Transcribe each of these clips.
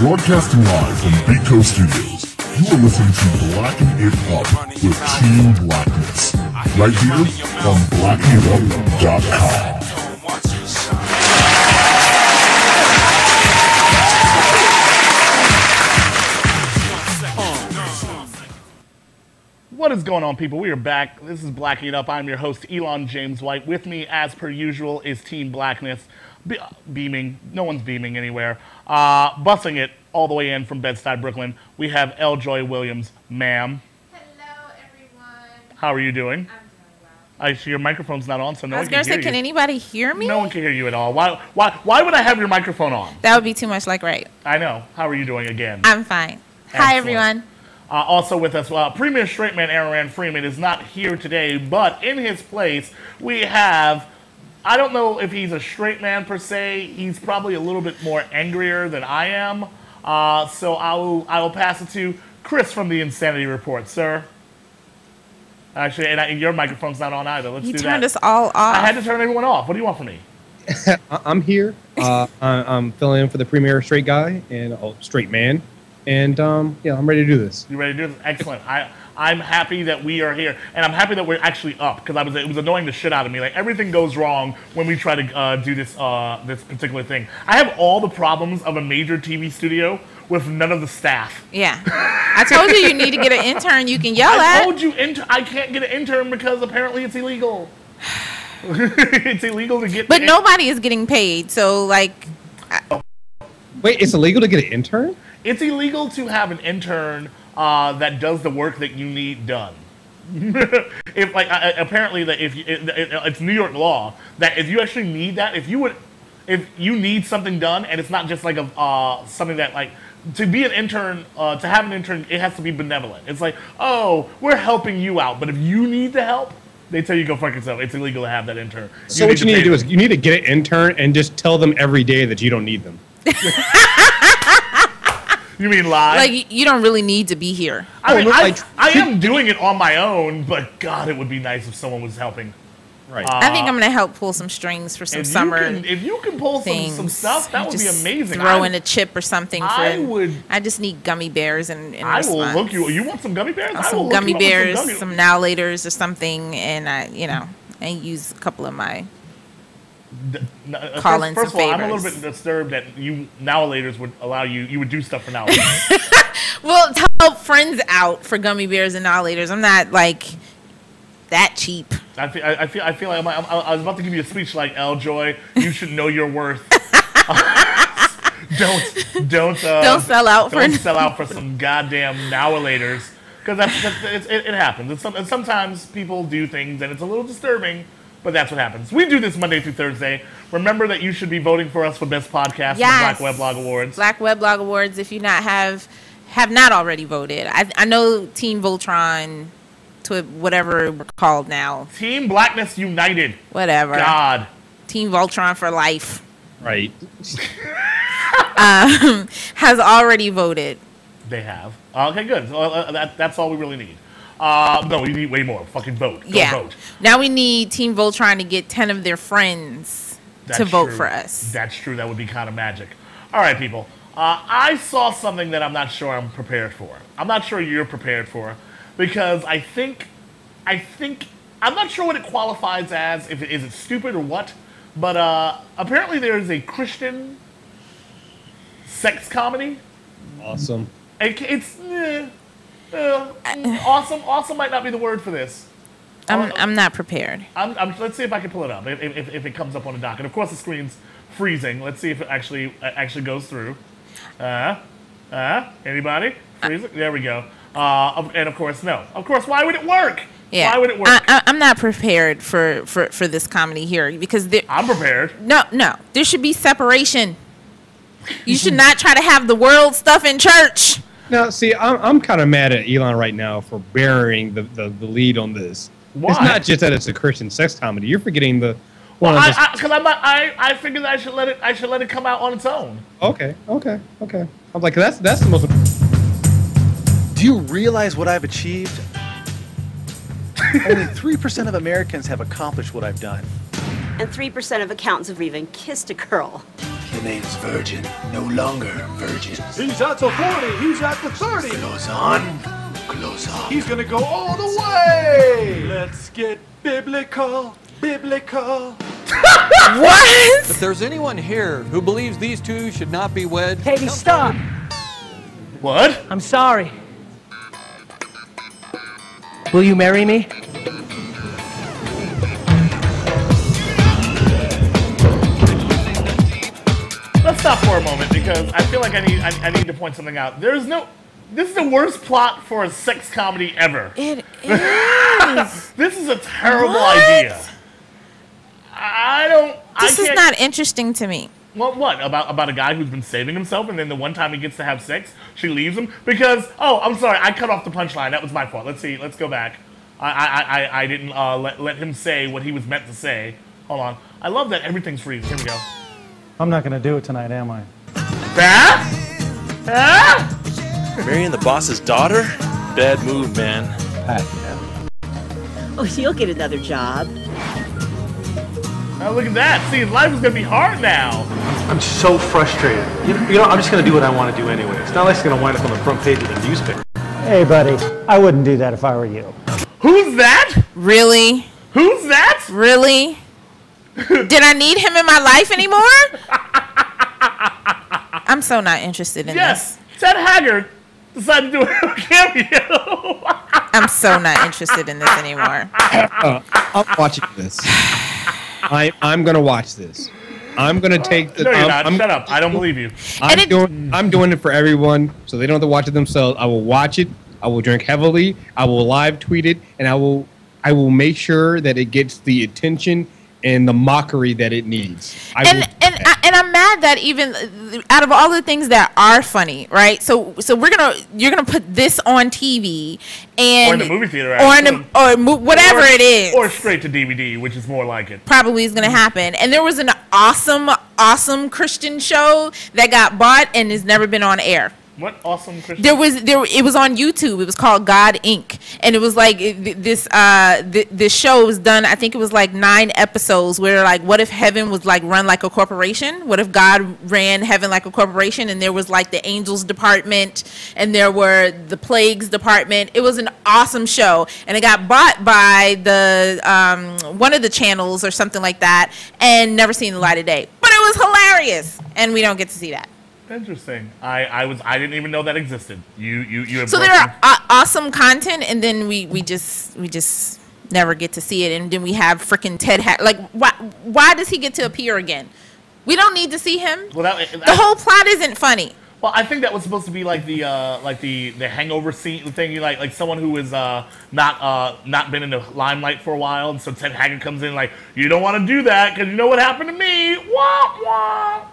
Broadcasting live from Big Coast Studios, you are listening to Blacking It Up with Team Blackness, right here on blackingitup.com. What is going on, people? We are back. This is Blacking It Up. I'm your host, Elon James White. With me, as per usual, is Team Blackness. Beaming. No one's beaming anywhere. Busing it all the way in from Bed-Stuy, Brooklyn. We have L. Joy Williams. Ma'am. Hello, everyone. How are you doing? I'm doing well. I see your microphone's not on, so no one can hear you. I was going to say, can anybody hear me? No one can hear you at all. Why would I have your microphone on? That would be too much like right. I know. How are you doing again? I'm fine. Excellent. Hi, everyone. Also with us, Premier Straight Man Aaron Freeman is not here today, but in his place, we have, I don't know if he's a straight man per se, he's probably a little bit more angrier than I am, so I will pass it to Chris from the Insanity Report, sir. Actually, and your microphone's not on either. Let's do that. You turned us all off. I had to turn everyone off. What do you want from me? I'm here. I'm filling in for the Premier Straight Guy and Straight Man. And, yeah, I'm ready to do this. You ready to do this? Excellent. I'm happy that we are here, and I'm happy that we're actually up, because it was annoying the shit out of me. Like, everything goes wrong when we try to do this this particular thing. I have all the problems of a major TV studio with none of the staff. Yeah. I told you need to get an intern you can yell at. I told you I can't get an intern because apparently it's illegal. It's illegal to get... But nobody is getting paid, so, like... Wait, it's illegal to get an intern? It's illegal to have an intern that does the work that you need done. If apparently that it's New York law that if you actually need that, if you need something done, and it's not just like something that like to be an intern, to have an intern, it has to be benevolent. It's like, oh, we're helping you out, but if you need the help, they tell you go fuck yourself. It's illegal to have that intern. So what you need to do is you need to get an intern and just tell them every day that you don't need them. You mean lie? Like, you don't really need to be here. I mean, I am doing it on my own, but God, it would be nice if someone was helping. Right. I think I'm going to help pull some strings for some summer if you can pull some stuff, that would be amazing. Throw in a chip or something. I just need gummy bears and I will hook you. You want some gummy bears? Some gummy bears, some now-laters or something, and and use a couple of my... First of all, I'm a little bit disturbed that you now-laters would allow you would do stuff for now-laters. Well, to help friends out for gummy bears and now-laters. I'm not like that cheap. I feel like I was about to give you a speech like, L. Joy, you should know your worth. Don't sell out for some goddamn now-laters, because it happens. And sometimes people do things and it's a little disturbing. But that's what happens. We do this Monday through Thursday. Remember that you should be voting for us for Best Podcast in the Black Weblog Awards. Black Weblog Awards, if you have not already voted. I know Team Voltron, TWiB, whatever we're called now. Team Blackness United. Whatever. God. Team Voltron for life. Right. Has already voted. They have. Okay, good. So, that's all we really need. No, we need way more. Fucking vote. Go vote. Now we need Team Voltron to get 10 of their friends to vote for us. That's true. That would be kind of magic. All right, people. I saw something that I'm not sure I'm prepared for. I'm not sure you're prepared for, because I think I'm not sure what it qualifies as. Is it stupid or what? But apparently there is a Christian sex comedy. Awesome. It's. Awesome might not be the word for this. I'm not prepared. Let's see if I can pull it up. If it comes up on the dock, and of course the screen's freezing. Let's see if it actually goes through. Anybody? Freezing? There we go. And of course, no. Of course, why would it work? Yeah. Why would it work? I'm not prepared for this comedy here, because I'm prepared. No. There should be separation. You should not try to have the world stuff in church. Now, see, I'm kind of mad at Elon right now for bearing the lead on this. Why? It's not just that it's a Christian sex comedy. You're forgetting the. Well, I figured I should let it come out on its own. Okay. I'm like, that's the most. Do you realize what I've achieved? Only 3% of Americans have accomplished what I've done. And 3% of accountants have even kissed a girl. the name's Virgin, no longer virgins. He's at the 40, he's at the 30. Close on, close off. He's gonna go all the way. Let's get biblical, biblical. What? If there's anyone here who believes these two should not be wed... Katie, stop. What? I'm sorry. Will you marry me? Let's stop for a moment because I feel like I need to point something out. This is the worst plot for a sex comedy ever. It is. This is a terrible idea. This is not interesting to me. Well, what? About a guy who's been saving himself and then the one time he gets to have sex, she leaves him? Because, I'm sorry, I cut off the punchline. That was my fault. Let's see. Let's go back. I didn't let him say what he was meant to say. Hold on. I love that everything's freezing. Here we go. I'm not going to do it tonight, am I? Marrying the boss's daughter? Bad move, man. Oh, you'll get another job. Oh, look at that. See, life is going to be hard now. I'm so frustrated. You know, I'm just gonna do what I want to do anyway. It's not like it's gonna wind up on the front page of the newspaper. Hey, buddy, I wouldn't do that if I were you. Who's that? Really? Who's that? Really? Did I need him in my life anymore? I'm so not interested in this. Ted Haggard decided to do a cameo. I'm so not interested in this anymore. I'm watching this. I'm gonna watch this. I'm gonna take the. No, you're not. Shut up. I don't believe you. I'm doing it for everyone, so they don't have to watch it themselves. I will watch it. I will drink heavily. I will live tweet it, and I will make sure that it gets the attention and the mockery that it needs. And I'm mad that even out of all the things that are funny, right? So you're gonna put this on TV and or in the movie theater, or whatever it is, or straight to DVD, which is more like it. Probably is gonna happen. And there was an awesome Christian show that got bought and has never been on air. What awesome Christian? It was on YouTube. It was called God Inc. And it was like this show was done. I think it was like 9 episodes where like, what if heaven was like run like a corporation? What if God ran heaven like a corporation? And there was like the angels department and there were the plagues department. It was an awesome show, and it got bought by the one of the channels or something like that, and never seen the light of day. But it was hilarious, and we don't get to see that. Interesting. I didn't even know that existed. You have so there are awesome content, and then we just never get to see it, and then we have freaking Ted like why does he get to appear again? We don't need to see him. Well, the whole plot isn't funny. Well, I think that was supposed to be like the hangover scene thing. Like someone who is not been in the limelight for a while, and so Ted Haggard comes in like, you don't want to do that because you know what happened to me. Wah wah.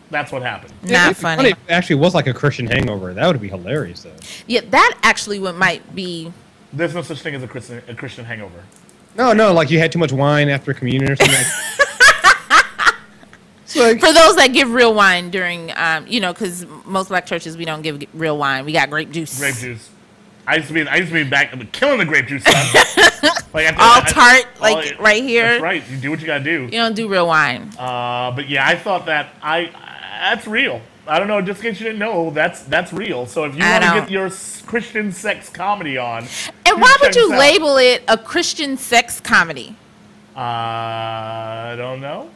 That's what happened. Not funny. It actually was like a Christian hangover. That would be hilarious, though. Yeah, that actually might be. There's no such thing as a Christian hangover. No, like you had too much wine after communion or something. Like, for those that give real wine during, because most black churches we don't give real wine. We got grape juice. Grape juice. I used to be back killing the grape juice stuff. Like all tart, right here. That's right. You do what you gotta do. You don't do real wine. But yeah, I thought that's real. I don't know, just in case you didn't know, that's real. So if you want to get your Christian sex comedy on, and why would you label it a Christian sex comedy? I don't know.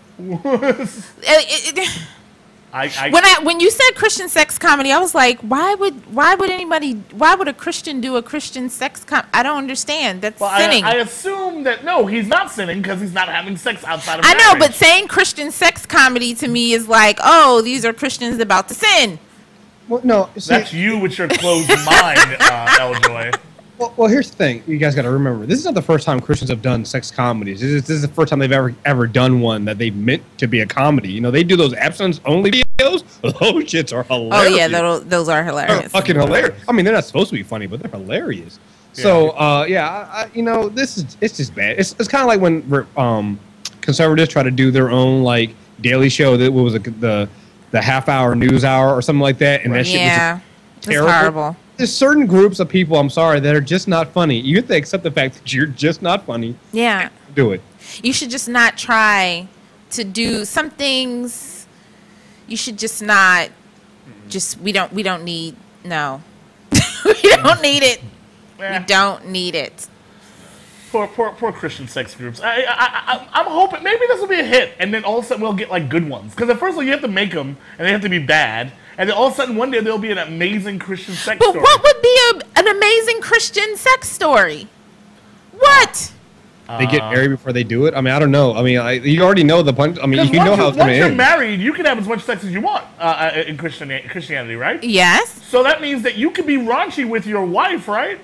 When you said Christian sex comedy, I was like, why would a Christian do a Christian sex comedy? I don't understand. That's sinning. I assume that he's not sinning because he's not having sex outside of marriage. I know, but saying Christian sex comedy to me is like, oh, these are Christians about to sin. Well, no, that's you with your closed mind, Eljoy. Well, here's the thing. You guys got to remember, this is not the first time Christians have done sex comedies. This is the first time they've ever done one that they meant to be a comedy. You know, they do those abstinence-only videos. Those shits are hilarious. Oh, yeah, those are hilarious. They're fucking hilarious. I mean, they're not supposed to be funny, but they're hilarious. Yeah. So, it's just bad. It's kind of like when conservatives try to do their own, like, daily show. That was the half-hour news hour or something like that. And that shit was terrible. It's horrible. There's certain groups of people, I'm sorry, that are just not funny. You have to accept the fact that you're just not funny. Yeah. Do it. You should just not try to do some things. You should just not. We don't need. No, we don't need it. We don't need it. Poor Christian sex groups. I'm hoping maybe this will be a hit, and then all of a sudden we'll get like good ones. Because at first you have to make them, and they have to be bad, and then all of a sudden one day there'll be an amazing Christian sex story. But what would be an amazing Christian sex story? What? They get married before they do it. I mean, I don't know. I mean, you already know the punch. I mean, you know how it's going to end. Once you're married, you can have as much sex as you want in Christianity, right? Yes. So that means that you can be raunchy with your wife, right?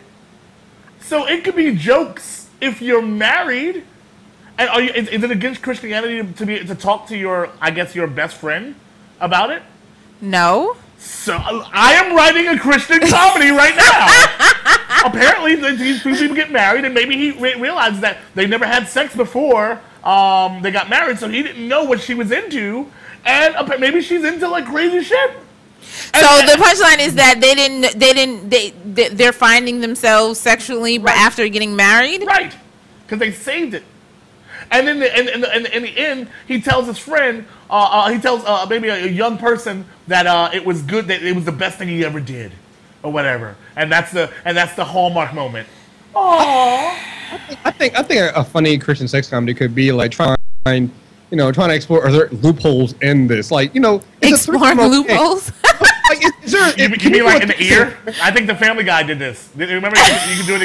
So it could be jokes if you're married. And is it against Christianity to talk to your best friend about it? No. So I am writing a Christian comedy right now. Apparently, these two people get married, and maybe he realized that they never had sex before they got married, so he didn't know what she was into, and maybe she's into like crazy shit. So the punchline is that they're finding themselves sexually, but after getting married, right? Because they saved it. And then in the end, he tells his friend, he tells maybe a young person that it was good, that it was the best thing he ever did, or whatever. And that's the hallmark moment. Aww. I think a funny Christian sex comedy could be like trying to explore other loopholes in this, like explore loopholes. Like, you mean like in the ear? I think the Family Guy did this. Remember, you can do it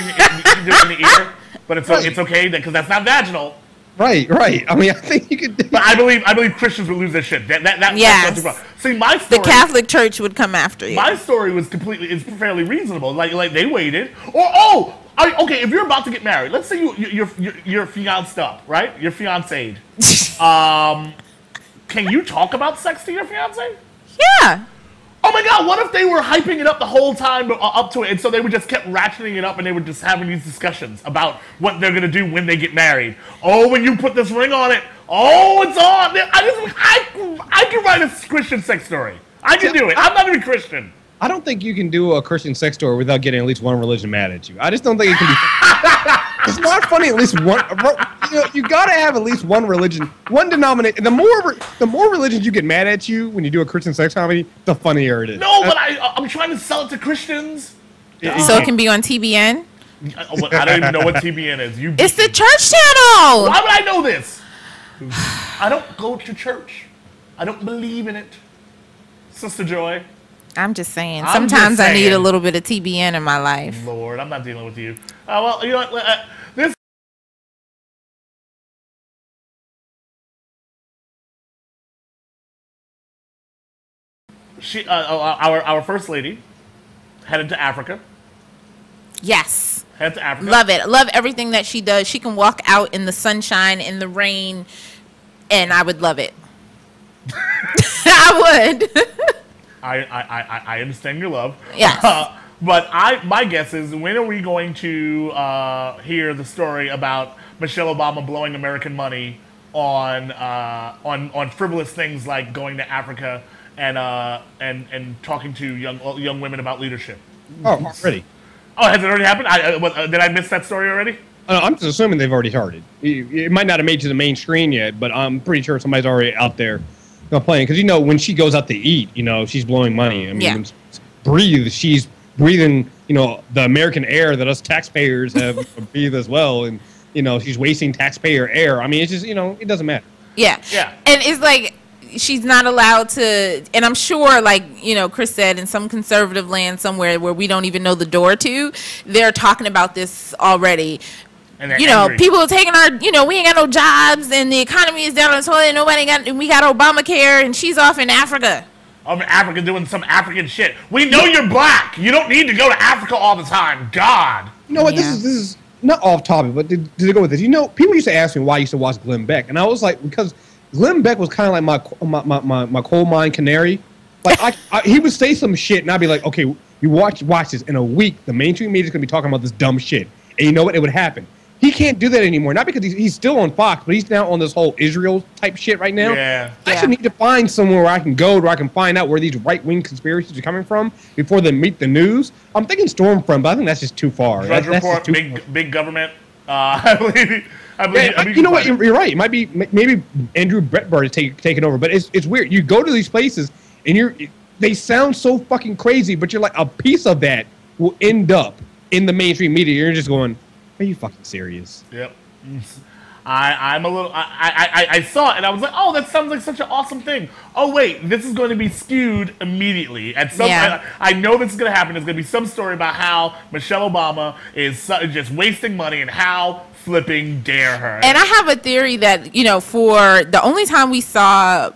in the ear, but it's okay because that's not vaginal. Right. I mean, I think you could. But I believe Christians would lose their shit. Yes. See, my story. The Catholic Church would come after you. My story was it's fairly reasonable. Like they waited. Or okay, if you're about to get married, let's say you're fianced up, right? You're fiancéed. Can you talk about sex to your fiancé? Yeah. Oh my God! What if they were hyping it up the whole time up to it, and so they would just kept ratcheting it up, and they were just having these discussions about what they're gonna do when they get married. Oh, when you put this ring on it, oh, it's on. I can write a Christian sex story. I can do it. I'm not even Christian. I don't think you can do a Christian sex story without getting at least one religion mad at you. I just don't think it can be. It's not funny. At least one. You gotta have at least one religion, one denomination. The more religions you get mad at you when you do a Christian sex comedy, the funnier it is. No, but I'm trying to sell it to Christians. So it can be on TBN. I don't even know what TBN is. It's the church channel. Why would I know this? I don't go to church. I don't believe in it, Sister Joy. I'm just saying. Sometimes I need a little bit of TBN in my life. Lord, I'm not dealing with you. Well, you know what? This. Our first lady headed to Africa. Yes. Headed to Africa. Love it. Love everything that she does. She can walk out in the sunshine, in the rain, and I would love it. I would. I understand your love. Yes. But my guess is, when are we going to hear the story about Michelle Obama blowing American money on frivolous things like going to Africa and talking to young women about leadership? Oh, already. Oh, has it already happened? Did I miss that story already? I'm just assuming they've already started. It might not have made it to the main screen yet, but I'm pretty sure somebody's already out there playing. Because, when she goes out to eat, she's blowing money. I mean, when she's breathing, the American air that us taxpayers have breathed as well. And, she's wasting taxpayer air. I mean, it's just, it doesn't matter. Yeah. And it's like, she's not allowed to, and I'm sure, like, Chris said, in some conservative land somewhere where we don't even know the door to, they're talking about this already. And angry. People are taking our, we ain't got no jobs, and the economy is down on the toilet, we got Obamacare, and she's off in Africa. I'm in Africa doing some African shit. We know you're black. You don't need to go to Africa all the time. God. You know what? Yeah. This is not off topic, but to go with this, people used to ask me why I used to watch Glenn Beck, and I was like, because Glenn Beck was kind of like my coal mine canary. Like he would say some shit, and I'd be like, okay, you watch this. In a week, the mainstream media's gonna be talking about this dumb shit, and you know what? It would happen. He can't do that anymore. Not because he's still on Fox, but he's now on this whole Israel type shit right now. Yeah. I should need to find somewhere where I can go, where I can find out where these right-wing conspiracies are coming from before they meet the news. I'm thinking Stormfront, but I think that's just too far. Drudge Report, big government. I believe You know what? You're right. It might be maybe Andrew Breitbart is taking over, but it's weird. You go to these places and they sound so fucking crazy, but you're like a piece of that will end up in the mainstream media. You're just going, are you fucking serious? Yep. I'm a little. I saw it and I was like, oh, that sounds like such an awesome thing. Oh wait, this is going to be skewed immediately. At some, I know this is going to happen. There's going to be some story about how Michelle Obama is just wasting money and how flipping dare her. And I have a theory that for the only time we saw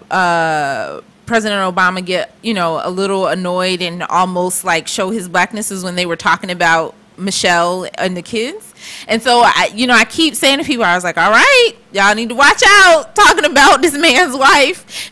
President Obama get a little annoyed and almost like show his blackness is when they were talking about Michelle and the kids. And so I keep saying to people, I was like, all right, y'all need to watch out talking about this man's wife.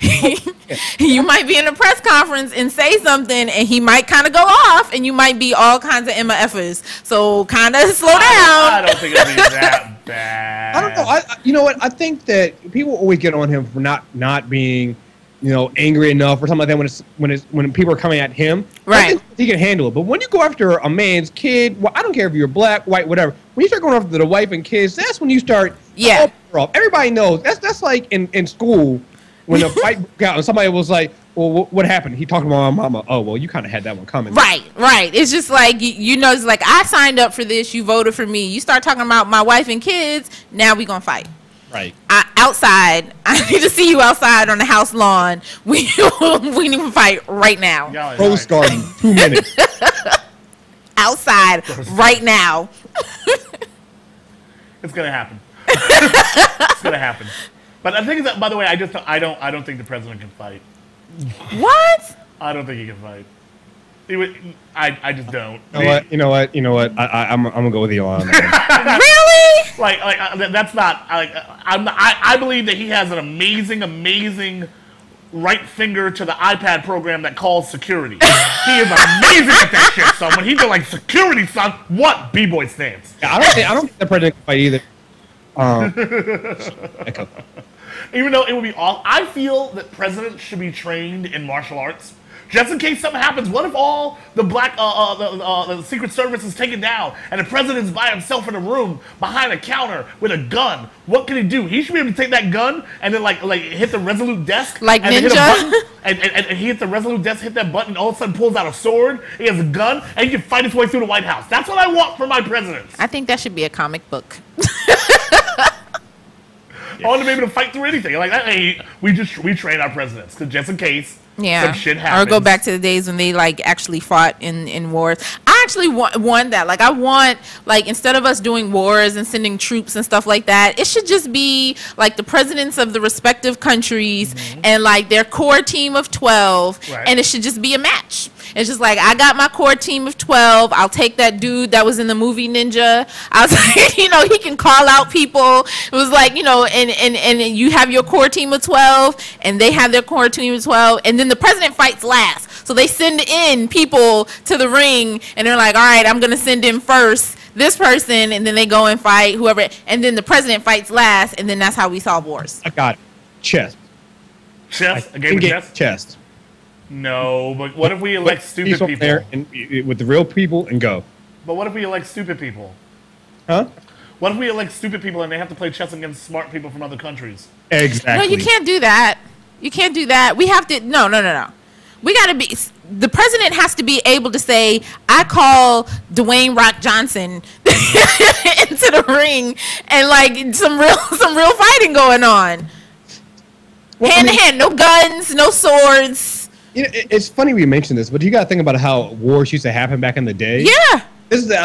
You might be in a press conference and say something and he might kind of go off and you might be all kinds of MFers. So kind of slow down. I don't think it'll be that bad. I don't know. You know what? I think that people always get on him for not being angry enough or something like that when people are coming at him. Right. I think he can handle it. But when you go after a man's kid, well, I don't care if you're black, white, whatever. When you start going after the wife and kids, that's when you start. Yeah. Everybody knows. That's like in school when a fight broke out and somebody was like, well, what happened? He talked about my mama. Oh, well, you kind of had that one coming. Right. It's just like, it's like, I signed up for this. You voted for me. You start talking about my wife and kids. Now we going to fight. Right. Outside. I need to see you outside on the house lawn. We need to fight right now. Rose garden, 2 minutes. Outside right now. It's gonna happen. It's gonna happen. But I think that, by the way, I don't think the president can fight. What? I don't think he can fight. I just don't. You know what? I'm gonna go with Elon on that. Really? Like that's not. I believe that he has an amazing right finger to the iPad program that calls security. He is amazing at that shit, son. When he go like security, son, what B-boy stands? Yeah, I don't think the president can fight either. Even though it would be all, I feel that presidents should be trained in martial arts. Just in case something happens, what if all the the Secret Service is taken down and the president's by himself in a room behind a counter with a gun? What can he do? He should be able to take that gun and then like hit the Resolute desk, like and Ninja, hit a button, and he hits the Resolute desk, hit that button, and all of a sudden pulls out a sword. He has a gun, and he can fight his way through the White House. That's what I want for my presidents. I think that should be a comic book. I want to be able to fight through anything. Like, hey, we train our presidents because just in case some shit happens. Or go back to the days when they like actually fought in wars. I actually want that. Like I want, like, instead of us doing wars and sending troops and stuff like that, it should just be like the presidents of the respective countries and like their core team of 12, and it should just be a match. It's just like, I got my core team of 12. I'll take that dude that was in the movie Ninja. I was like, he can call out people. It was like, and you have your core team of 12, and they have their core team of 12, and then the president fights last. So they send in people to the ring, and they're like, all right, I'm going to send in first this person, and then they go and fight whoever, and then the president fights last, and then that's how we solve wars. I got it. Chess. Chess? A game of chess? Chess. No, but what if we elect stupid people? There and with the real people and go. But what if we elect stupid people? Huh? What if we elect stupid people and they have to play chess against smart people from other countries? Exactly. No, you can't do that. You can't do that. We have to. No. We got to be. The president has to be able to say, I call Dwayne Rock Johnson into the ring, and like some real fighting going on. Well, hand to hand, no guns, no swords. It's funny we mentioned this, but you got to think about how wars used to happen back in the day. Yeah. This is the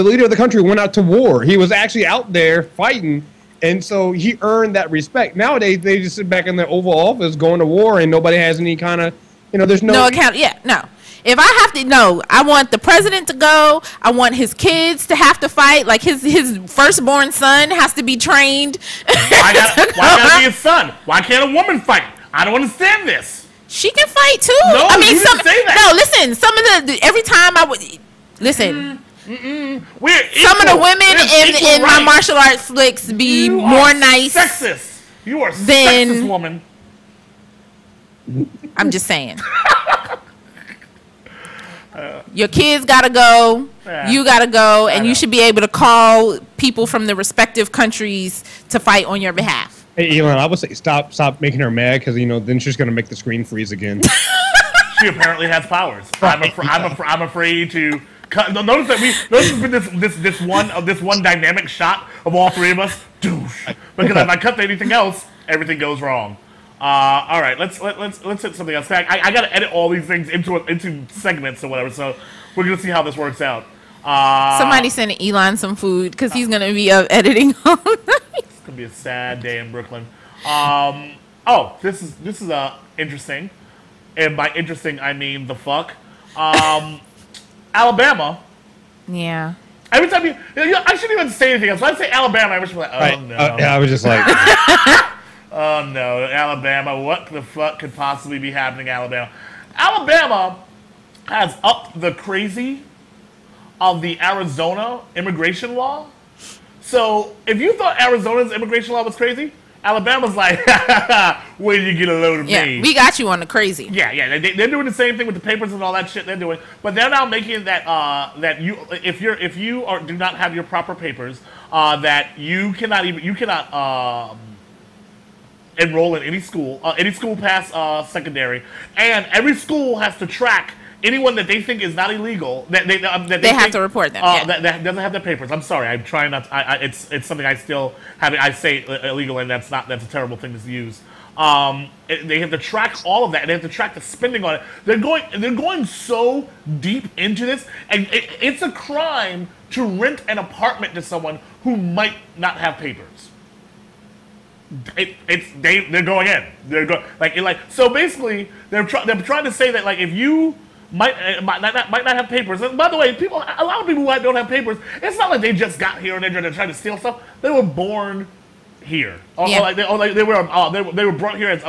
leader of the country went out to war. He was actually out there fighting, and so he earned that respect. Nowadays, they just sit back in their Oval Office going to war, and nobody has any kind of, there's no account. Yeah, no. If I have to, I want the president to go. I want his kids to have to fight. Like his firstborn son has to be trained. Why gotta be his son? Why can't a woman fight? I don't understand this. She can fight too. No, I mean, you didn't say that. No, listen. Some of the every time I would listen. We're some of the women in my martial arts flicks be more nice. Sexist. You are sexist woman. I'm just saying. Your kids gotta go. Yeah. You gotta go, and you should be able to call people from the respective countries to fight on your behalf. Hey, Elon, I would say stop making her mad because then she's gonna make the screen freeze again. She apparently has powers. I'm afraid to. Notice that there's been this one dynamic shot of all three of us. Douche. Because if I cut to anything else, everything goes wrong. All right, let's hit something else. I got to edit all these things into segments or whatever. So we're gonna see how this works out. Somebody send Elon some food because he's gonna be up editing all night. It's gonna be a sad day in Brooklyn. Oh, this is interesting, and by interesting I mean the fuck. Alabama. Yeah. Every time I shouldn't even say anything else. When I say Alabama, I was like, oh no. Yeah, I was just like, oh no, Alabama. What the fuck could possibly be happening in Alabama? Alabama has upped the crazy of the Arizona immigration law. So if you thought Arizona's immigration law was crazy, Alabama's like, where did you get a load of me? Yeah, we got you on the crazy. Yeah. They're doing the same thing with the papers and all that shit they're doing, but they're now making that if you do not have your proper papers, that you cannot enroll in any school past secondary, and every school has to track anyone that they think is not illegal, that they have to report them. That doesn't have their papers. I'm sorry. I'm trying not. It's something I still have. I say illegal, and that's a terrible thing to use. They have to track all of that, and they have to track the spending on it. They're going so deep into this, and it's a crime to rent an apartment to someone who might not have papers. They're going in. So basically they're trying to say that if you might not have papers. And by the way, a lot of people who don't have papers, it's not like they just got here and they're trying to steal stuff. They were born here. They were brought here as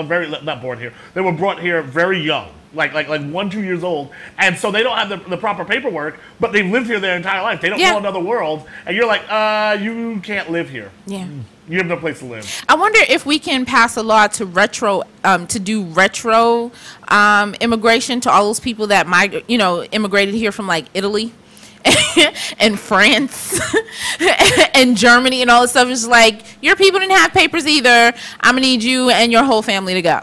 not born here. They were brought here very young, like 1-2 years old, and so they don't have the proper paperwork, but they've lived here their entire life. They don't know another world, and you're like, you can't live here. Yeah. You have no place to live. I wonder if we can pass a law to do retro immigration to all those people that immigrated here from Italy and France and Germany and all this stuff. It's like, your people didn't have papers either. I'm gonna need you and your whole family to go.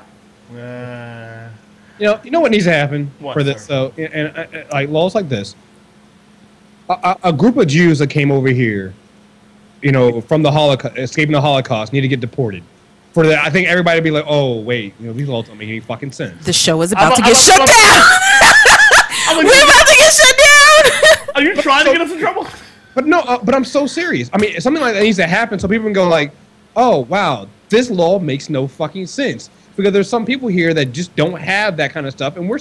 You know what needs to happen for this? Sir? So, and laws like this. A group of Jews that came over here, from the Holocaust, escaping the Holocaust, need to get deported. For that, I think everybody would be like, "Oh, wait, these laws don't make any fucking sense." The show is about to get shut down. We're about to get shut down. Are you trying to get us in trouble? But no, but I'm so serious. I mean, something like that needs to happen so people can go like, "Oh, wow, this law makes no fucking sense." Because there's some people here that just don't have that kind of stuff, and we're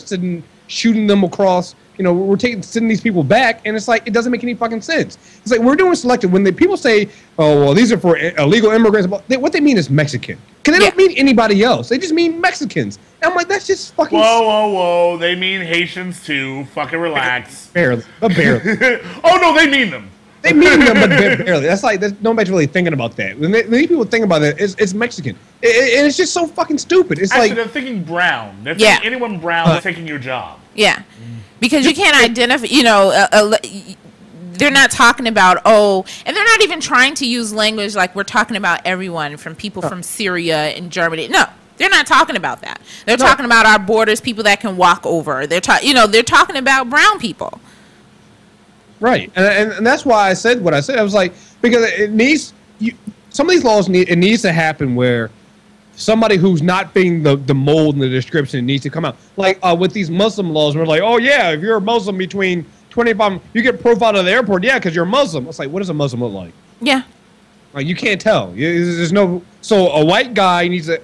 shooting them across. We're sending these people back, and it's like, it doesn't make any fucking sense. It's like, we're doing selective. When the people say, oh, well, these are for illegal immigrants, what they mean is Mexican. Because they don't mean anybody else. They just mean Mexicans. And I'm like, that's just fucking... Whoa. They mean Haitians, too. Fucking relax. Barely. But barely. Oh, no, they mean them. They mean them, but barely. That's nobody's really thinking about that. When these people think about it, it's Mexican. And it's just so fucking stupid. It's Actually, they're thinking brown. They're thinking anyone brown is taking your job. Yeah. Because you can't identify, they're not talking about, and they're not even trying to use language like we're talking about everyone from people from Syria and Germany. No, they're not talking about that. They're talking about our borders, people that can walk over. They're talking about brown people. Right. And that's why I said what I said. I was like, because some of these laws needs to happen where somebody who's not being the mold and the description needs to come out. Like with these Muslim laws, we're like, oh yeah, if you're a Muslim between 25, you get profiled at the airport, yeah, because you're a Muslim. It's like, what does a Muslim look like? Yeah. Like, you can't tell. There's no. So a white guy needs to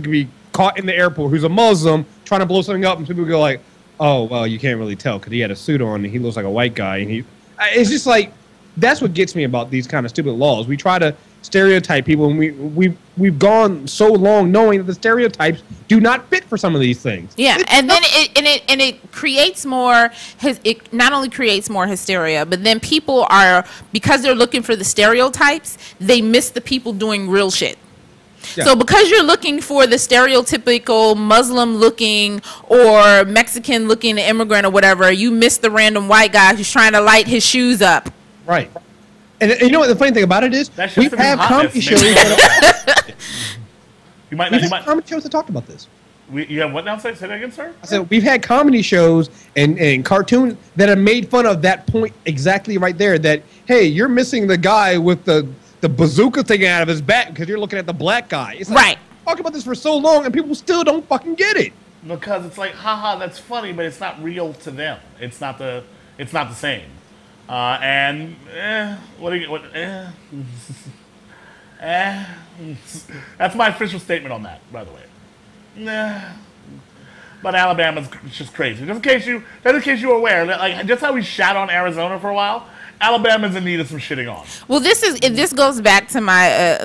be caught in the airport who's a Muslim trying to blow something up, and people go like, oh well, you can't really tell because he had a suit on and he looks like a white guy, and it's just like, that's what gets me about these kind of stupid laws. We try to stereotype people, and we've gone so long knowing that the stereotypes do not fit for some of these things. Yeah, and then it creates more. It not only creates more hysteria, but then people are, because they're looking for the stereotypes, they miss the people doing real shit. Yeah. So because you're looking for the stereotypical Muslim-looking or Mexican-looking immigrant or whatever, you miss the random white guy who's trying to light his shoes up. Right. And you know what the funny thing about it is? We have comedy shows. You might comedy shows that talked about this. You have what now? Say that again, sir? I said we've had comedy shows and cartoons that have made fun of that point exactly right there. That hey, you're missing the guy with the bazooka thing out of his back because you're looking at the black guy. It's like, right. Talk about this for so long and people still don't fucking get it. Because it's like, haha, that's funny, but it's not real to them. It's not the same. That's my official statement on that, by the way. But Alabama's just crazy. Just in case you were aware, that like just how we shat on Arizona for a while, Alabama's in need of some shitting on. Well, this goes back to my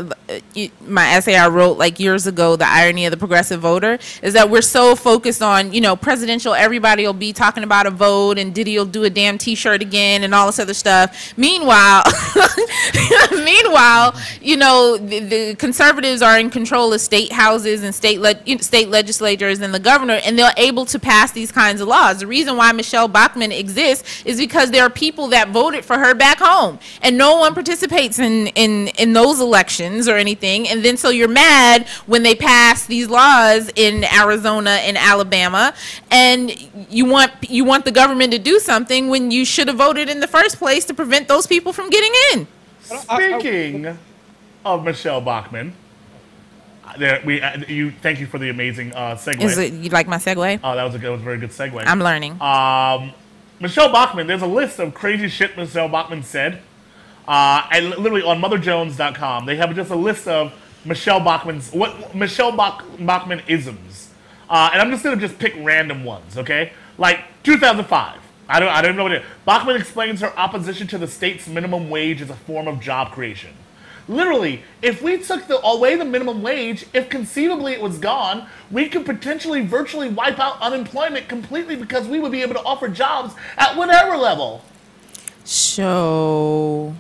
my essay I wrote like years ago. The irony of the progressive voter is that we're so focused on presidential. Everybody will be talking about a vote, and Diddy will do a damn T-shirt again, and all this other stuff. Meanwhile, the conservatives are in control of state houses and state legislatures and the governor, and they're able to pass these kinds of laws. The reason why Michelle Bachmann exists is because there are people that voted for her back home, and no one participates in those elections or anything, and then so you're mad when they pass these laws in Arizona and Alabama, and you want the government to do something when you should have voted in the first place to prevent those people from getting in. Speaking of Michelle Bachmann, thank you for the amazing segue. You like my segue? Oh, that was a very good segue. I'm learning. Michelle Bachmann, there's a list of crazy shit Michelle Bachmann said. And literally on motherjones.com, they have just a list of Michelle Bachmann isms. And I'm just going to pick random ones, okay? Like 2005. I don't know what it is. Bachmann explains her opposition to the state's minimum wage as a form of job creation. Literally, if we took away the minimum wage, if conceivably it was gone, we could potentially virtually wipe out unemployment completely because we would be able to offer jobs at whatever level. So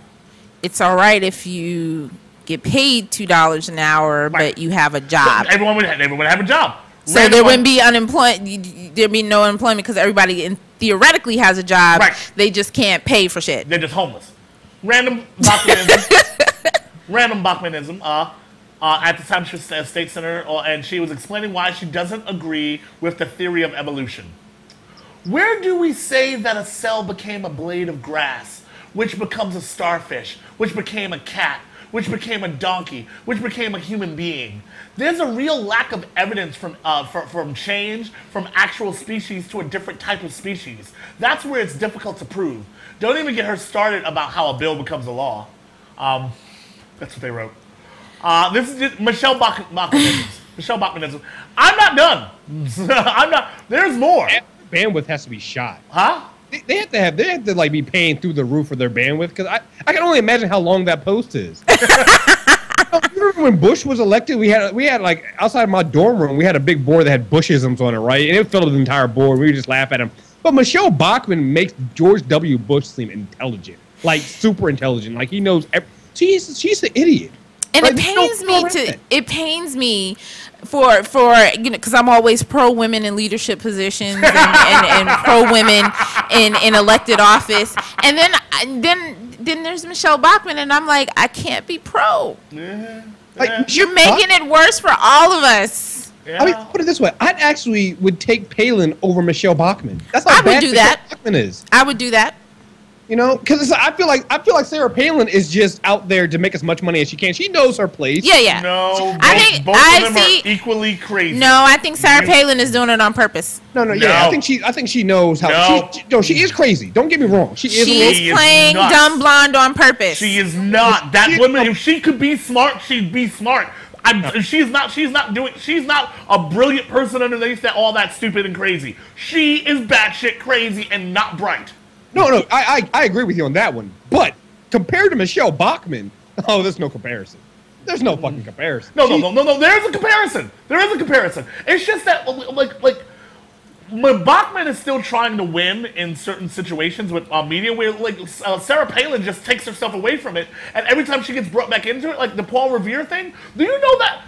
it's all right if you get paid $2 an hour, right, but you have a job. So everyone would have a job. So there wouldn't be unemployment. There'd be no unemployment because everybody theoretically has a job. Right. They just can't pay for shit. They're just homeless. Random Bachmannism. At the time she was a state senator, and she was explaining why she doesn't agree with the theory of evolution. Where do we say that a cell became a blade of grass, which becomes a starfish, which became a cat, which became a donkey, which became a human being? There's a real lack of evidence from change from actual species to a different type of species. That's where it's difficult to prove. Don't even get her started about how a bill becomes a law. That's what they wrote. This is just Michelle Bachmannism. Michelle Bachmannism. I'm not done. I'm not. There's more. Bandwidth has to be shot. Huh? They have to like be paying through the roof for their bandwidth because I can only imagine how long that post is. You remember when Bush was elected? We had like outside my dorm room, we had a big board that had Bushisms on it, right? And it filled the entire board. We would just laugh at him. But Michelle Bachmann makes George W. Bush seem intelligent, like super intelligent. Like he knows. She's an idiot. And like, it pains me for because I'm always pro women in leadership positions and pro women in elected office, and then there's Michelle Bachmann, and I'm like, I can't be pro. Yeah. Like, you're making it worse for all of us. Yeah. I mean, put it this way: I actually would take Palin over Michelle Bachmann. That's how bad Michelle Bachmann is. I would do that. You know, because I feel like Sarah Palin is just out there to make as much money as she can. She knows her place. Yeah. No, both of them are equally crazy. No, I think Sarah Palin is doing it on purpose. No. I think she knows how. She is crazy. Don't get me wrong. She is playing dumb blonde on purpose. She is not. That woman, if she could be smart, she'd be smart. She's not a brilliant person underneath all that stupid and crazy. She is batshit crazy and not bright. No, I agree with you on that one. But compared to Michelle Bachmann, there's no comparison. There's no fucking comparison. No. There's a comparison. There is a comparison. It's just that, like when Bachmann is still trying to win in certain situations with media, where Sarah Palin just takes herself away from it, and every time she gets brought back into it, like the Paul Revere thing. Do you know that?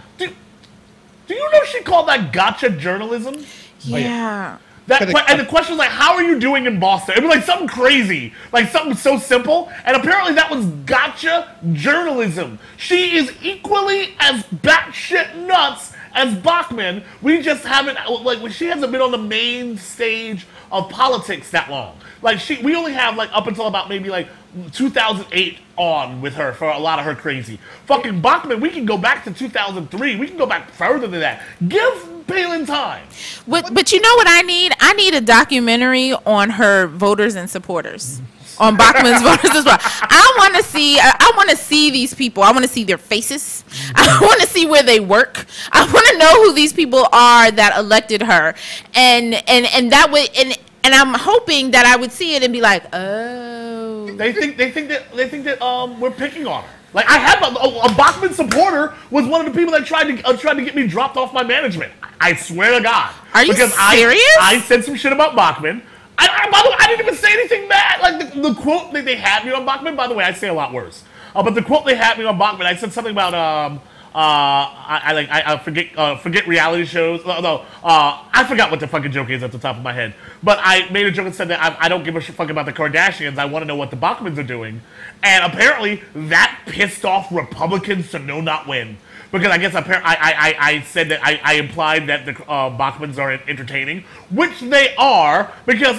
Do you know she called that gotcha journalism? Yeah. And the question was like, how are you doing in Boston? It was like something crazy, like something so simple. And apparently that was gotcha journalism. She is equally as batshit nuts as Bachmann. We just haven't, like, she hasn't been on the main stage of politics that long. Like, we only have, like, up until about maybe, like, 2008 on with her for a lot of her crazy. Fucking Bachmann, we can go back to 2003. We can go back further than that. Give Palin time. But you know what I need? I need a documentary on her voters and supporters. On Bachmann's voters as well. I want to see these people. I want to see their faces. I want to see where they work. I want to know who these people are that elected her. And that way, and I'm hoping that I would see it and be like, oh. They think that we're picking on her. Like, I had a Bachmann supporter was one of the people that tried to get me dropped off my management. I swear to God. Are you serious? I said some shit about Bachmann. By the way, I didn't even say anything bad. Like, the quote that they had me on Bachmann, by the way, I say a lot worse. But the quote they had me on Bachmann, I said something about I forget reality shows. No, I forgot what the fucking joke is at the top of my head. But I made a joke and said that I don't give a fuck about the Kardashians. I want to know what the Bachmans are doing. And apparently that pissed off Republicans to no not win. Because I guess I said that I implied that the Bachmans are entertaining, which they are. Because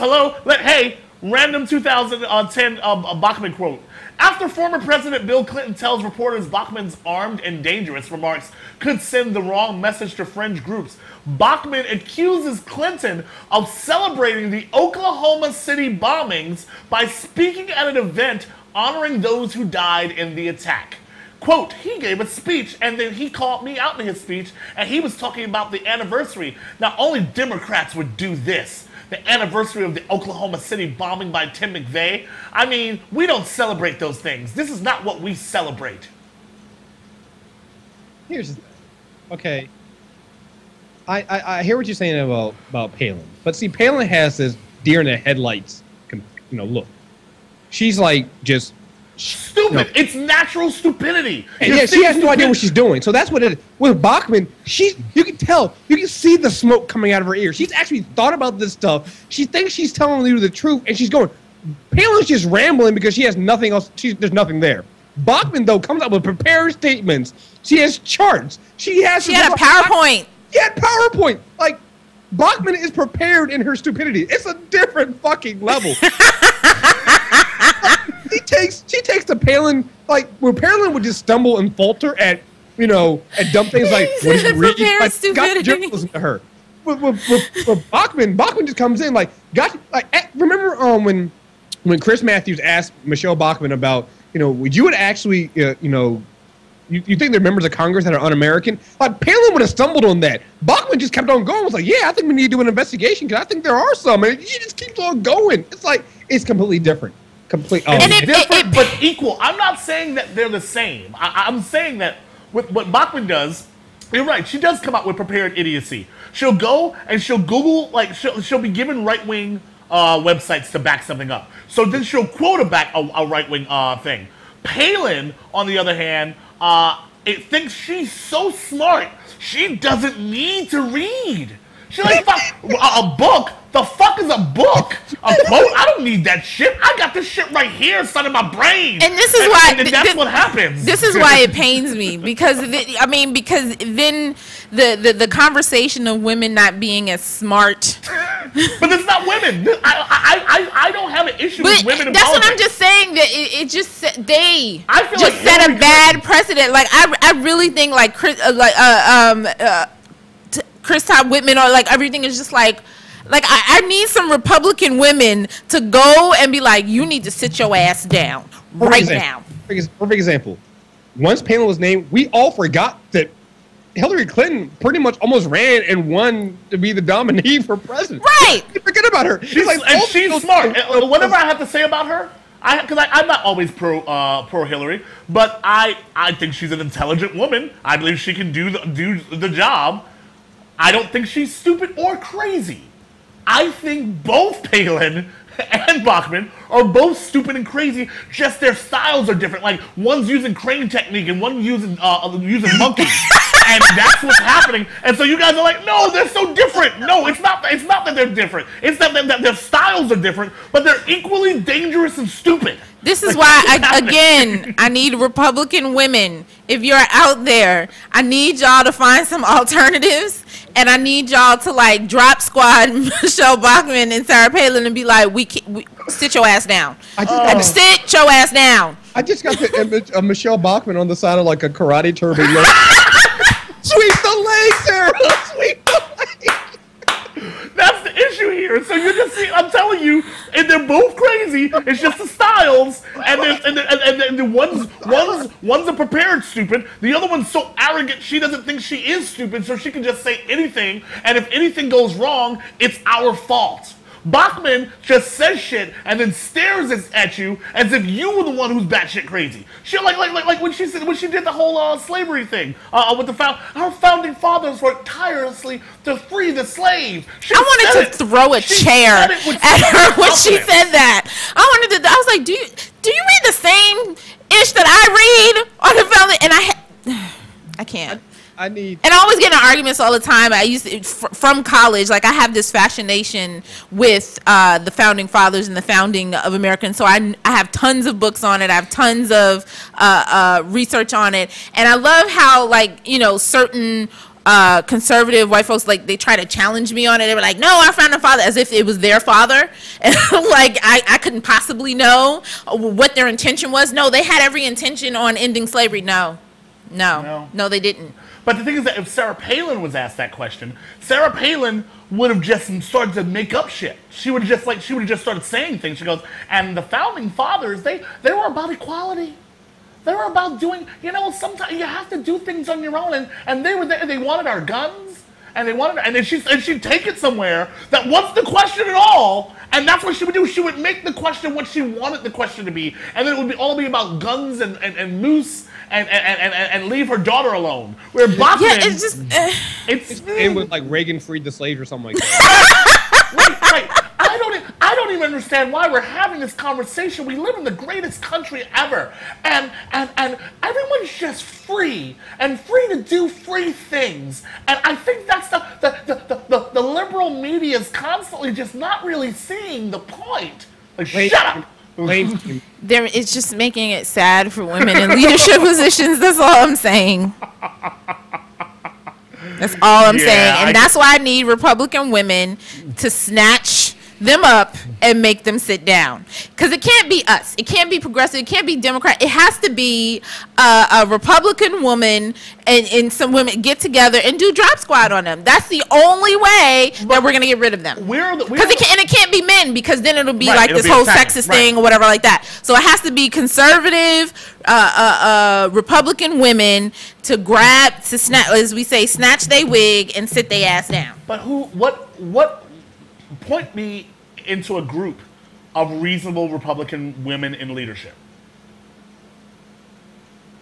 hey, random 2010 Bachmann quote. After former President Bill Clinton tells reporters Bachmann's armed and dangerous remarks could send the wrong message to fringe groups, Bachmann accuses Clinton of celebrating the Oklahoma City bombings by speaking at an event honoring those who died in the attack. Quote, he gave a speech, and then he called me out in his speech, and he was talking about the anniversary. Now, only Democrats would do this. The anniversary of the Oklahoma City bombing by Tim McVeigh. I mean, we don't celebrate those things. This is not what we celebrate. Here's the thing. Okay. I hear what you're saying about Palin. But see, Palin has this deer in the headlights, look. She's like just stupid. It's natural stupidity. Yeah, she has no idea what she's doing. So that's what it is. With Bachmann, you can tell, you can see the smoke coming out of her ear. She's actually thought about this stuff. She thinks she's telling you the truth, and she's going. Palin's just rambling because she has nothing else. There's nothing there. Bachmann, though, comes up with prepared statements. She has charts. She had a PowerPoint. She had PowerPoint. Like, Bachmann is prepared in her stupidity. It's a different fucking level. She takes the Palin, like, where Palin would just stumble and falter at dumb things like, what did you read? Like, got journalism to her. With Bachmann just comes in, remember when Chris Matthews asked Michelle Bachmann about, would you would actually, you think they're members of Congress that are un-American? Like, Palin would have stumbled on that. Bachmann just kept on going. Was like, yeah, I think we need to do an investigation because I think there are some. And he just keeps on going. It's like, it's completely different. Different but equal. I'm not saying that they're the same. I'm saying that with what Bachmann does, you're right. She does come out with prepared idiocy. She'll go and she'll Google, like, she'll be given right-wing websites to back something up. So then she'll quote a right-wing thing. Palin, on the other hand, it thinks she's so smart, she doesn't need to read. She's like, fuck, a book? The fuck is a book? A quote? I don't need that shit. I got this shit right here, son, in my brain. And this is why... And that's what happens. This is why it pains me. Because then the conversation of women not being as smart... But it's not women. I don't have an issue with women in that's politics. What I'm just saying. That it just... They I feel just like set a bad precedent. Like, I really think, like, Chris Todd Whitman, or like everything is just like I need some Republican women to go and be like, you need to sit your ass down right now. Perfect example. Once Palin was named, we all forgot that Hillary Clinton pretty much almost ran and won to be the nominee for president. Right. Forget about her. She's smart. Whatever I have to say about her, because I'm not always pro Hillary, but I think she's an intelligent woman. I believe she can do the job. I don't think she's stupid or crazy. I think both Palin and Bachmann are both stupid and crazy, just their styles are different. Like, one's using crane technique and one's using monkeys. And that's what's happening. And so you guys are like, no, they're so different. No, it's not that they're different. It's that their styles are different, but they're equally dangerous and stupid. This is why, I need Republican women. If you're out there, I need y'all to find some alternatives, and I need y'all to, like, drop squad Michelle Bachmann and Sarah Palin and be like, we sit your ass down. Sit your ass down. I just got the image of Michelle Bachmann on the side of, like, a karate turban. Sweep the leg, Sarah! Sweep the leg! That's the issue here. So you just see, I'm telling you, and they're both crazy. It's just the styles, and one's a prepared stupid. The other one's so arrogant she doesn't think she is stupid, so she can just say anything. And if anything goes wrong, it's our fault. Bachmann just says shit and then stares at you as if you were the one who's batshit crazy. She like when she did the whole slavery thing with our founding fathers worked tirelessly to free the slaves. I wanted to throw a chair at her when she said that. I was like, do you read the same ish that I read on the founding? And I can't. And I always get in arguments all the time. I used to, from college, like I have this fascination with the founding fathers and the founding of America. So I have tons of books on it. I have tons of research on it. And I love how, like, you know, certain conservative white folks, like, they try to challenge me on it. They were like, no, our founding father, as if it was their father. And like, I couldn't possibly know what their intention was. No, they had every intention on ending slavery. No, they didn't. But the thing is that if Sarah Palin was asked that question, Sarah Palin would have just started to make up shit. She would have just started saying things. She goes, and the founding fathers, they were about equality. They were about doing, you know, sometimes you have to do things on your own, and they were there, they wanted our guns, and they wanted, and then she'd take it somewhere that wasn't the question at all, and that's what she would do. She would make the question what she wanted the question to be, and then it would all be about guns and moose. And leave her daughter alone. Where Bachmann, yeah, it's just it was like Reagan freed the slaves or something like that. right. I don't even understand why we're having this conversation. We live in the greatest country ever, and everyone's just free and free to do free things. And I think that's the liberal media is constantly just not really seeing the point. Like, shut up. It's just making it sad for women in leadership positions. That's all I'm saying. That's all I'm saying. And that's why I need Republican women to snatch them up and make them sit down. Because it can't be us. It can't be progressive. It can't be Democrat. It has to be a Republican woman and some women get together and do drop squad on them. That's the only way that we're going to get rid of them. Because it can't be men, because then it'll be like this whole sexist thing or whatever like that. So it has to be conservative Republican women to grab, to snatch, as we say, snatch their wig and sit their ass down. But what point me into a group of reasonable Republican women in leadership?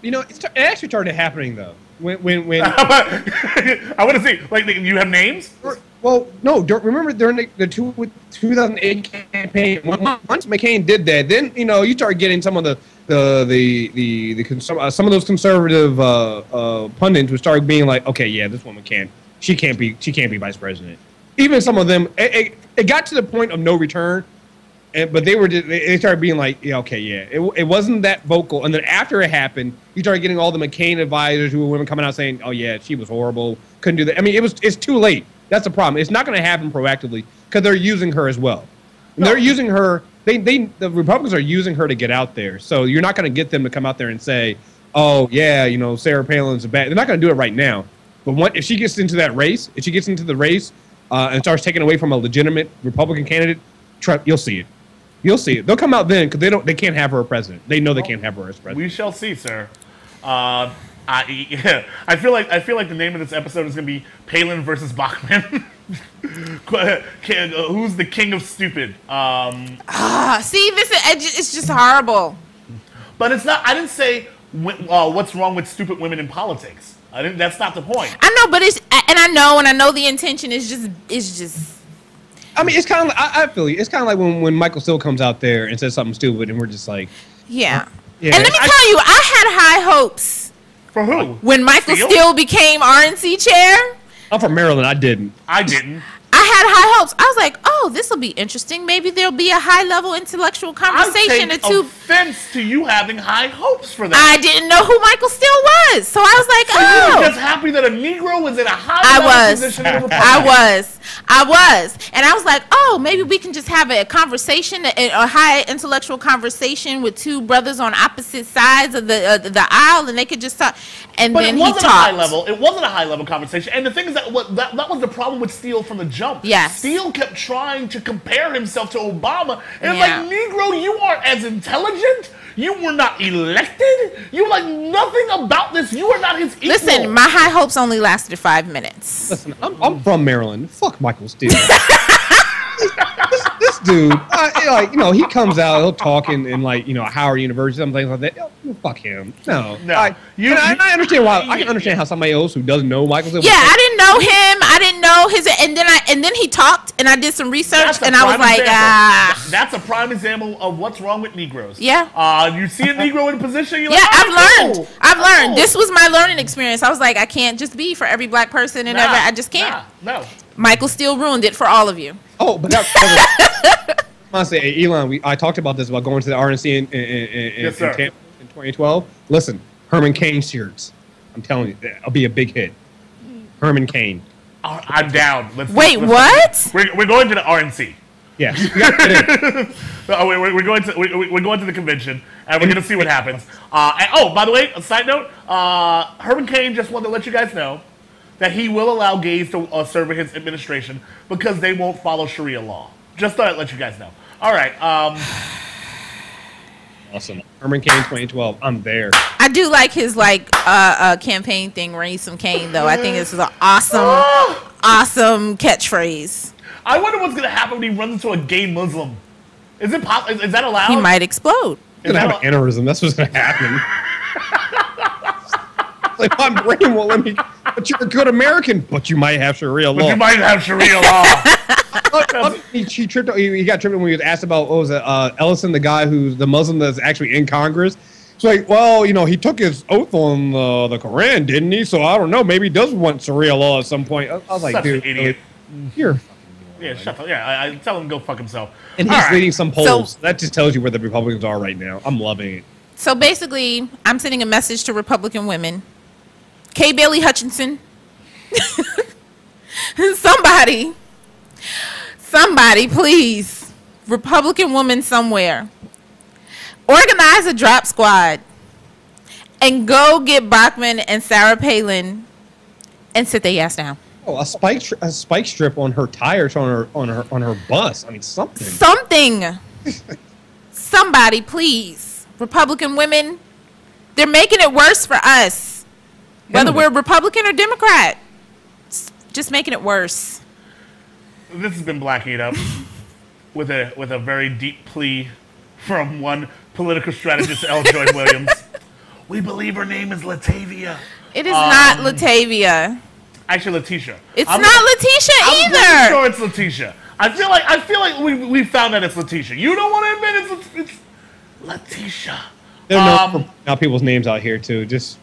You know, it actually started happening though. When I want to see, like, you have names? Well, no. Remember during the 2008 campaign, once McCain did that, then you know you start getting some of some of those conservative pundits would start being like, okay, yeah, this woman she can't be vice president. Even some of them, it got to the point of no return, but they started being like, yeah, okay, yeah, it wasn't that vocal. And then after it happened, you started getting all the McCain advisors who were women coming out saying, oh yeah, she was horrible, couldn't do that. I mean, it's too late. That's the problem. It's not going to happen proactively because they're using her as well. And they're using her. The Republicans are using her to get out there. So you're not going to get them to come out there and say, oh yeah, you know, Sarah Palin's a bad. They're not going to do it right now. But if she gets into that race, and starts taking away from a legitimate Republican candidate, you'll see it. You'll see it. They'll come out then because they can't have her as president. They know they can't have her as president. We shall see, sir. I feel like the name of this episode is going to be Palin versus Bachmann. Who's the king of stupid? See, it's just horrible. But it's not. I didn't say what's wrong with stupid women in politics. That's not the point. I know, but I know the intention is just. I mean, it's kind of like, I feel you. It's kind of like when Michael Steele comes out there and says something stupid, and we're just like, yeah. And let me tell you, I had high hopes. For who? When Michael Steele became RNC chair. I'm from Maryland. I didn't. I had high hopes. I was like, oh, this will be interesting. Maybe there'll be a high-level intellectual conversation. I take offense to you having high hopes for that. I didn't know who Michael Steele was. So I was like, so you were just happy that a Negro was in a high-level position in the Republic. I was. And I was like, oh, maybe we can just have a conversation, a high intellectual conversation with two brothers on opposite sides of the aisle, and they could just talk. And but then it wasn't he talked. It wasn't a high-level conversation. And the thing is that was the problem with Steele from the jump. Yes. Steele kept trying to compare himself to Obama. And it's like, Negro, you aren't as intelligent. You were not elected. You like nothing about this. You are not his equal. Listen, my high hopes only lasted 5 minutes. Listen, I'm from Maryland. Fuck Michael Steele. this dude, like, you know, he comes out, he'll talk in like, you know, Howard University, some things like that. Oh, fuck him. No. I understand why. I can understand how somebody else who doesn't know Michael Steele. Yeah, I didn't know him. I didn't know his. And then he talked, and I did some research, and I was like, That's a prime example of what's wrong with Negroes. Yeah. You see a Negro in a position, you're yeah, like, I've learned. This was my learning experience. I was like, I can't just be for every black person, and I just can't. No. Michael Steele ruined it for all of you. Oh, but I say, Elon, I talked about this about going to the RNC in Tampa in 2012. Listen, Herman Cain shirts. I'm telling you, that'll be a big hit. Herman Cain. I'm down. Wait, what? We're going to the RNC. Yeah. We're going to the convention, and we're going to see what happens. And, by the way, a side note, Herman Cain just wanted to let you guys know that he will allow gays to serve in his administration because they won't follow Sharia law. Just thought I'd let you guys know. All right. Awesome. Herman Cain 2012. I'm there. I do like his campaign thing, raise some cane, though. I think this is an awesome catchphrase. I wonder what's gonna happen when he runs into a gay Muslim. Is that allowed? He might explode. He's gonna have an aneurysm. That's what's gonna happen. Like, my brain won't let me. But you're a good American. But you might have Sharia law. But you might have Sharia law. He tripped. He got tripped when he was asked about what was it? Ellison, the guy who's the Muslim that's actually in Congress. It's like, well, you know, he took his oath on the Quran, didn't he? So I don't know. Maybe he does want Sharia law at some point. I was like, dude, an idiot. You're. Yeah, shut up. Yeah, I tell him to go fuck himself. And he's leading some polls. So, that just tells you where the Republicans are right now. I'm loving it. So basically, I'm sending a message to Republican women. Kay Bailey Hutchinson. Somebody, please. Republican woman somewhere. Organize a drop squad and go get Bachmann and Sarah Palin and sit their ass down. Oh, a spike strip on her tires on her bus. I mean, something. Somebody, please. Republican women, they're making it worse for us. Whether we're Republican or Democrat, just making it worse. This has been Blacking It Up with a very deep plea from one political strategist, L. Joy Williams. We believe her name is Latavia. It is not Latavia. Actually, Letitia. It's not Letitia either. I'm pretty sure it's Letitia. I feel like we found out it's Letitia. You don't want to admit it's Letitia. There are now people's names out here too. Just.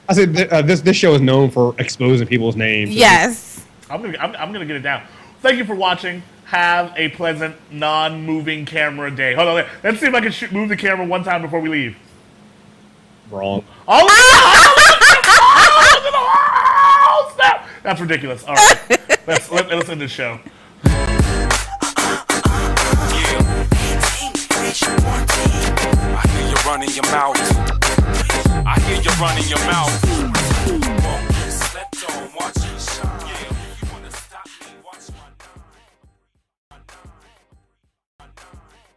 I said this show is known for exposing people's names. Yes. I'm gonna get it down. Thank you for watching. Have a pleasant, non-moving camera day. Hold on, let's see if I can move the camera one time before we leave. Wrong. Oh, snap! That's ridiculous. All right, let's end the show. I hear you running your mouth.